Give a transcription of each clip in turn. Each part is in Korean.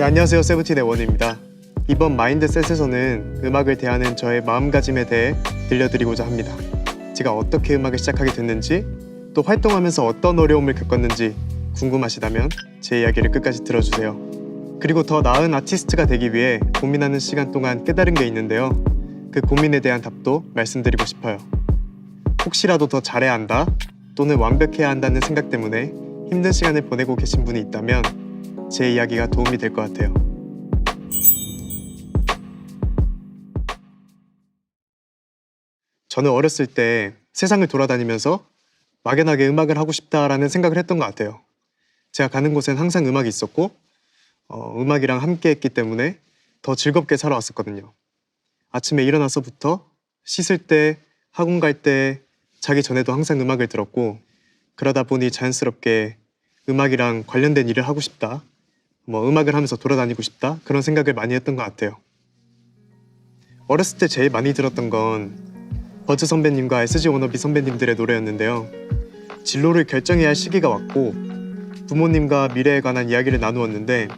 네, 안녕하세요. 세븐틴의 원우입니다. 이번 마인드셋에서는 음악을 대하는 저의 마음가짐에 대해 들려드리고자 합니다. 제가 어떻게 음악을 시작하게 됐는지, 또 활동하면서 어떤 어려움을 겪었는지 궁금하시다면 제 이야기를 끝까지 들어주세요. 그리고 더 나은 아티스트가 되기 위해 고민하는 시간 동안 깨달은 게 있는데요. 그 고민에 대한 답도 말씀드리고 싶어요. 혹시라도 더 잘해야 한다, 또는 완벽해야 한다는 생각 때문에 힘든 시간을 보내고 계신 분이 있다면 제 이야기가 도움이 될 것 같아요. 저는 어렸을 때 세상을 돌아다니면서 막연하게 음악을 하고 싶다라는 생각을 했던 것 같아요. 제가 가는 곳엔 항상 음악이 있었고 음악이랑 함께 했기 때문에 더 즐겁게 살아왔었거든요. 아침에 일어나서부터 씻을 때, 학원 갈 때, 자기 전에도 항상 음악을 들었고, 그러다 보니 자연스럽게 음악이랑 관련된 일을 하고 싶다, 음악을 하면서 돌아다니고 싶다, 그런 생각을 많이 했던 것 같아요. 어렸을 때 제일 많이 들었던 건 버즈 선배님과 SG 워너비 선배님들의 노래였는데요. 진로를 결정해야 할 시기가 왔고 부모님과 미래에 관한 이야기를 나누었는데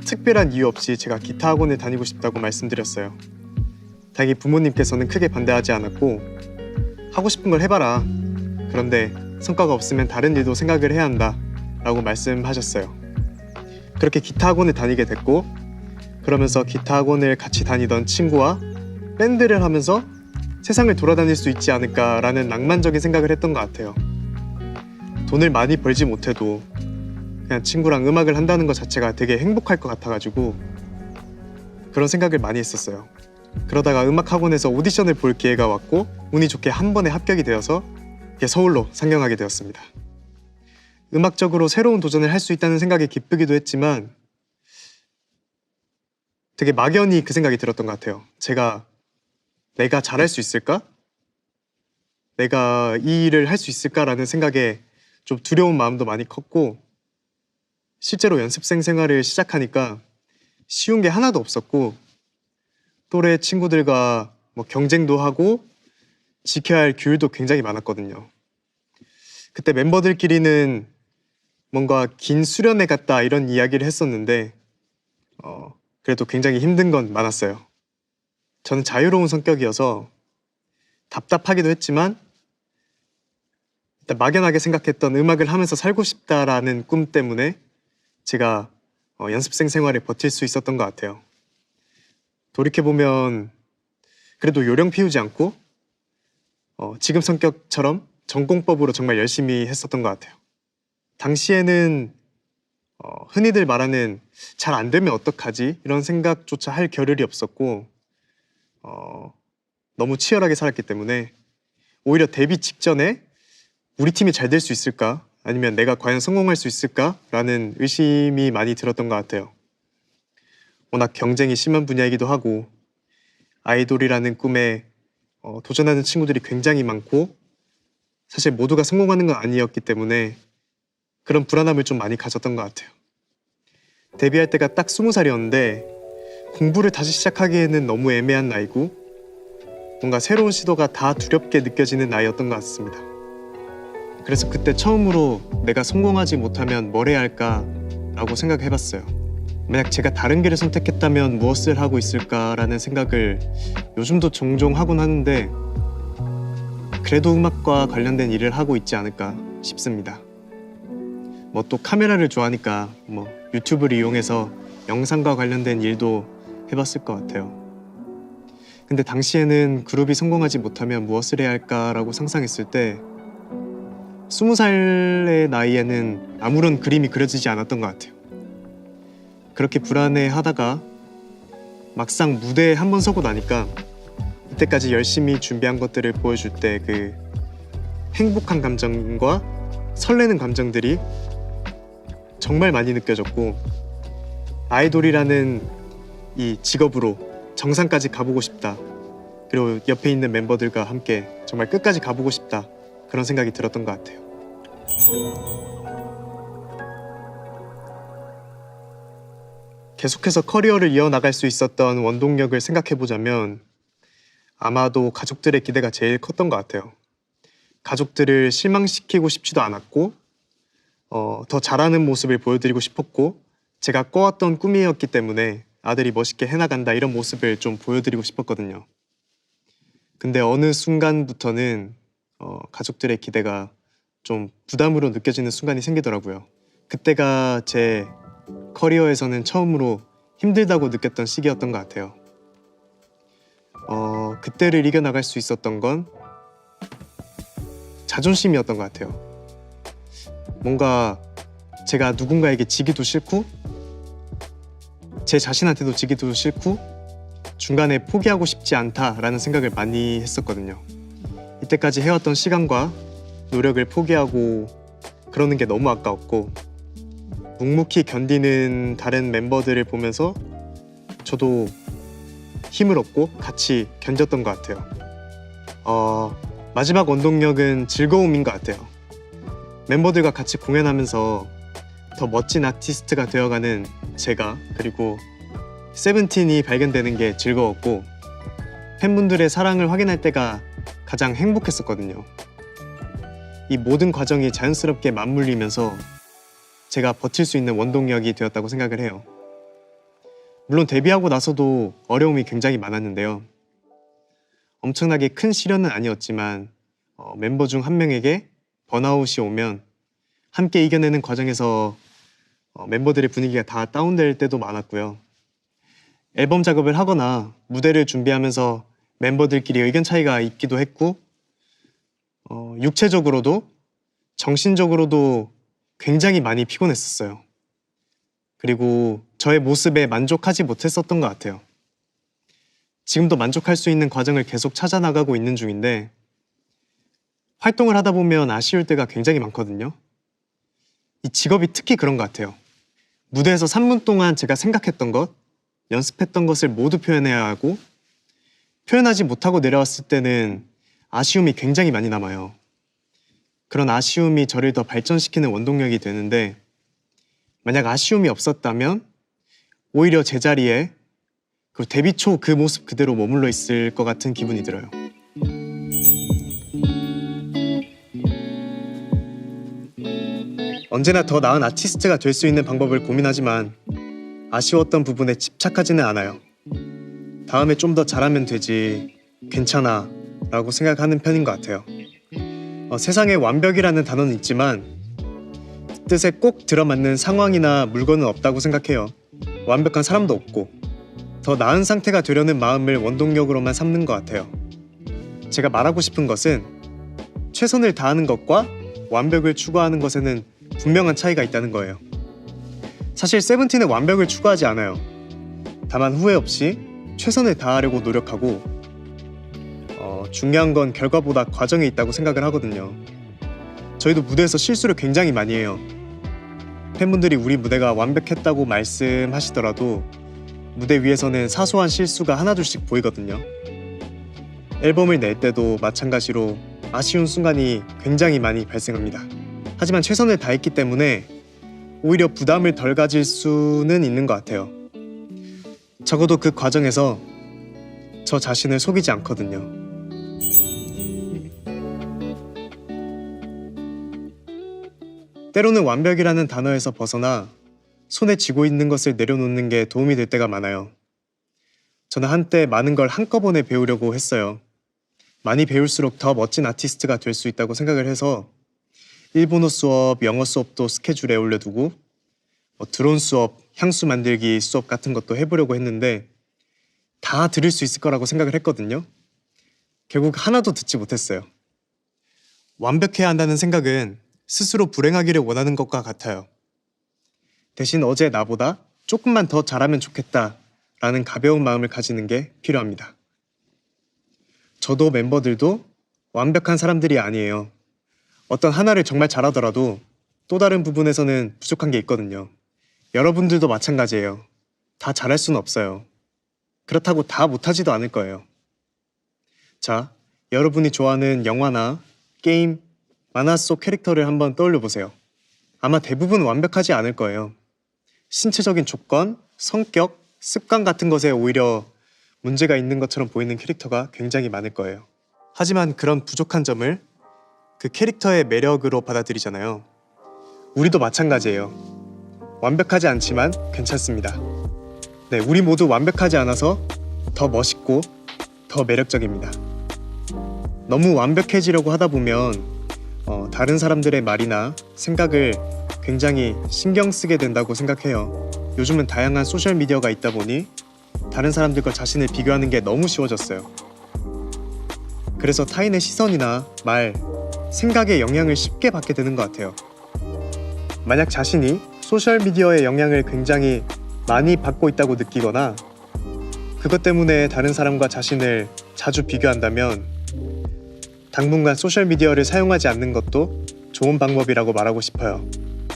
특별한 이유 없이 제가 기타 학원을 다니고 싶다고 말씀드렸어요. 다행히 부모님께서는 크게 반대하지 않았고 하고 싶은 걸 해봐라, 그런데 성과가 없으면 다른 일도 생각을 해야 한다 라고 말씀하셨어요. 그렇게 기타 학원을 다니게 됐고, 그러면서 기타 학원을 같이 다니던 친구와 밴드를 하면서 세상을 돌아다닐 수 있지 않을까라는 낭만적인 생각을 했던 것 같아요. 돈을 많이 벌지 못해도 그냥 친구랑 음악을 한다는 것 자체가 되게 행복할 것 같아가지고 그런 생각을 많이 했었어요. 그러다가 음악학원에서 오디션을 볼 기회가 왔고 운이 좋게 한 번에 합격이 되어서 서울로 상경하게 되었습니다. 음악적으로 새로운 도전을 할 수 있다는 생각에 기쁘기도 했지만 되게 막연히 그 생각이 들었던 것 같아요. 내가 잘할 수 있을까? 내가 이 일을 할 수 있을까라는 생각에 좀 두려운 마음도 많이 컸고, 실제로 연습생 생활을 시작하니까 쉬운 게 하나도 없었고, 또래 친구들과 경쟁도 하고 지켜야 할 규율도 굉장히 많았거든요. 그때 멤버들끼리는 뭔가 긴 수련회 같다 이런 이야기를 했었는데 그래도 굉장히 힘든 건 많았어요. 저는 자유로운 성격이어서 답답하기도 했지만 일단 막연하게 생각했던 음악을 하면서 살고 싶다라는 꿈 때문에 제가 연습생 생활을 버틸 수 있었던 것 같아요. 돌이켜보면 그래도 요령 피우지 않고 지금 성격처럼 전공법으로 정말 열심히 했었던 것 같아요. 당시에는 흔히들 말하는 잘 안 되면 어떡하지? 이런 생각조차 할 겨를이 없었고 너무 치열하게 살았기 때문에 오히려 데뷔 직전에 우리 팀이 잘 될 수 있을까? 아니면 내가 과연 성공할 수 있을까? 라는 의심이 많이 들었던 것 같아요. 워낙 경쟁이 심한 분야이기도 하고 아이돌이라는 꿈에 도전하는 친구들이 굉장히 많고 사실 모두가 성공하는 건 아니었기 때문에 그런 불안함을 좀 많이 가졌던 것 같아요. 데뷔할 때가 딱 20살이었는데 공부를 다시 시작하기에는 너무 애매한 나이고 뭔가 새로운 시도가 다 두렵게 느껴지는 나이였던 것 같습니다. 그래서 그때 처음으로 내가 성공하지 못하면 뭘 해야 할까라고 생각해봤어요. 만약 제가 다른 길을 선택했다면 무엇을 하고 있을까라는 생각을 요즘도 종종 하곤 하는데 그래도 음악과 관련된 일을 하고 있지 않을까 싶습니다. 또 카메라를 좋아하니까 유튜브를 이용해서 영상과 관련된 일도 해봤을 것 같아요. 근데 당시에는 그룹이 성공하지 못하면 무엇을 해야 할까라고 상상했을 때 20살의 나이에는 아무런 그림이 그려지지 않았던 것 같아요. 그렇게 불안해하다가 막상 무대에 한 번 서고 나니까 이때까지 열심히 준비한 것들을 보여줄 때 그 행복한 감정과 설레는 감정들이 정말 많이 느껴졌고 아이돌이라는 이 직업으로 정상까지 가보고 싶다, 그리고 옆에 있는 멤버들과 함께 정말 끝까지 가보고 싶다, 그런 생각이 들었던 것 같아요. 계속해서 커리어를 이어나갈 수 있었던 원동력을 생각해보자면 아마도 가족들의 기대가 제일 컸던 것 같아요. 가족들을 실망시키고 싶지도 않았고 더 잘하는 모습을 보여드리고 싶었고 제가 꿔왔던 꿈이었기 때문에 아들이 멋있게 해나간다 이런 모습을 좀 보여드리고 싶었거든요. 근데 어느 순간부터는 가족들의 기대가 좀 부담으로 느껴지는 순간이 생기더라고요. 그때가 제 커리어에서는 처음으로 힘들다고 느꼈던 시기였던 것 같아요. 그때를 이겨나갈 수 있었던 건 자존심이었던 것 같아요. 뭔가 제가 누군가에게 지기도 싫고 제 자신한테도 지기도 싫고 중간에 포기하고 싶지 않다라는 생각을 많이 했었거든요. 이때까지 해왔던 시간과 노력을 포기하고 그러는 게 너무 아까웠고 묵묵히 견디는 다른 멤버들을 보면서 저도 힘을 얻고 같이 견뎠던 것 같아요. 마지막 원동력은 즐거움인 것 같아요. 멤버들과 같이 공연하면서 더 멋진 아티스트가 되어가는 제가, 그리고 세븐틴이 발견되는 게 즐거웠고 팬분들의 사랑을 확인할 때가 가장 행복했었거든요. 이 모든 과정이 자연스럽게 맞물리면서 제가 버틸 수 있는 원동력이 되었다고 생각을 해요. 물론 데뷔하고 나서도 어려움이 굉장히 많았는데요. 엄청나게 큰 시련은 아니었지만 멤버 중 한 명에게 번아웃이 오면 함께 이겨내는 과정에서 멤버들의 분위기가 다 다운될 때도 많았고요. 앨범 작업을 하거나 무대를 준비하면서 멤버들끼리 의견 차이가 있기도 했고 육체적으로도 정신적으로도 굉장히 많이 피곤했었어요. 그리고 저의 모습에 만족하지 못했었던 것 같아요. 지금도 만족할 수 있는 과정을 계속 찾아나가고 있는 중인데 활동을 하다 보면 아쉬울 때가 굉장히 많거든요. 이 직업이 특히 그런 것 같아요. 무대에서 3분 동안 제가 생각했던 것, 연습했던 것을 모두 표현해야 하고 표현하지 못하고 내려왔을 때는 아쉬움이 굉장히 많이 남아요. 그런 아쉬움이 저를 더 발전시키는 원동력이 되는데 만약 아쉬움이 없었다면 오히려 제자리에 그 데뷔 초 그 모습 그대로 머물러 있을 것 같은 기분이 들어요. 언제나 더 나은 아티스트가 될 수 있는 방법을 고민하지만 아쉬웠던 부분에 집착하지는 않아요. 다음에 좀 더 잘하면 되지, 괜찮아 라고 생각하는 편인 것 같아요. 세상에 완벽이라는 단어는 있지만 뜻에 꼭 들어맞는 상황이나 물건은 없다고 생각해요. 완벽한 사람도 없고 더 나은 상태가 되려는 마음을 원동력으로만 삼는 것 같아요. 제가 말하고 싶은 것은 최선을 다하는 것과 완벽을 추구하는 것에는 분명한 차이가 있다는 거예요. 사실 세븐틴은 완벽을 추구하지 않아요. 다만 후회 없이 최선을 다하려고 노력하고 중요한 건 결과보다 과정에 있다고 생각을 하거든요. 저희도 무대에서 실수를 굉장히 많이 해요. 팬분들이 우리 무대가 완벽했다고 말씀하시더라도 무대 위에서는 사소한 실수가 하나둘씩 보이거든요. 앨범을 낼 때도 마찬가지로 아쉬운 순간이 굉장히 많이 발생합니다. 하지만 최선을 다했기 때문에 오히려 부담을 덜 가질 수는 있는 것 같아요. 적어도 그 과정에서 저 자신을 속이지 않거든요. 때로는 완벽이라는 단어에서 벗어나 손에 쥐고 있는 것을 내려놓는 게 도움이 될 때가 많아요. 저는 한때 많은 걸 한꺼번에 배우려고 했어요. 많이 배울수록 더 멋진 아티스트가 될 수 있다고 생각을 해서 일본어 수업, 영어 수업도 스케줄에 올려두고 드론 수업, 향수 만들기 수업 같은 것도 해보려고 했는데 다 들을 수 있을 거라고 생각을 했거든요. 결국 하나도 듣지 못했어요. 완벽해야 한다는 생각은 스스로 불행하기를 원하는 것과 같아요. 대신 어제 나보다 조금만 더 잘하면 좋겠다라는 가벼운 마음을 가지는 게 필요합니다. 저도 멤버들도 완벽한 사람들이 아니에요. 어떤 하나를 정말 잘하더라도 또 다른 부분에서는 부족한 게 있거든요. 여러분들도 마찬가지예요. 다 잘할 수는 없어요. 그렇다고 다 못하지도 않을 거예요. 자, 여러분이 좋아하는 영화나 게임, 만화 속 캐릭터를 한번 떠올려 보세요. 아마 대부분 완벽하지 않을 거예요. 신체적인 조건, 성격, 습관 같은 것에 오히려 문제가 있는 것처럼 보이는 캐릭터가 굉장히 많을 거예요. 하지만 그런 부족한 점을 그 캐릭터의 매력으로 받아들이잖아요. 우리도 마찬가지예요. 완벽하지 않지만 괜찮습니다. 네, 우리 모두 완벽하지 않아서 더 멋있고 더 매력적입니다. 너무 완벽해지려고 하다 보면 다른 사람들의 말이나 생각을 굉장히 신경 쓰게 된다고 생각해요. 요즘은 다양한 소셜 미디어가 있다 보니 다른 사람들과 자신을 비교하는 게 너무 쉬워졌어요. 그래서 타인의 시선이나 말, 생각의 영향을 쉽게 받게 되는 것 같아요. 만약 자신이 소셜미디어의 영향을 굉장히 많이 받고 있다고 느끼거나 그것 때문에 다른 사람과 자신을 자주 비교한다면 당분간 소셜미디어를 사용하지 않는 것도 좋은 방법이라고 말하고 싶어요.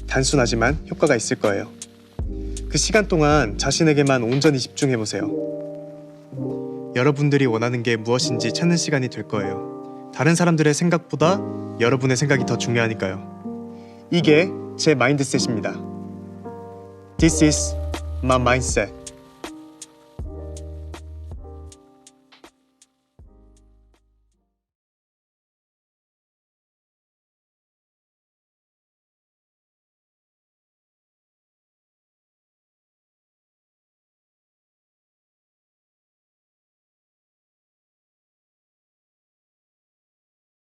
단순하지만 효과가 있을 거예요. 그 시간 동안 자신에게만 온전히 집중해보세요. 여러분들이 원하는 게 무엇인지 찾는 시간이 될 거예요. 다른 사람들의 생각보다 여러분의 생각이 더 중요하니까요. 이게 제 마인드셋입니다. This is my mindset.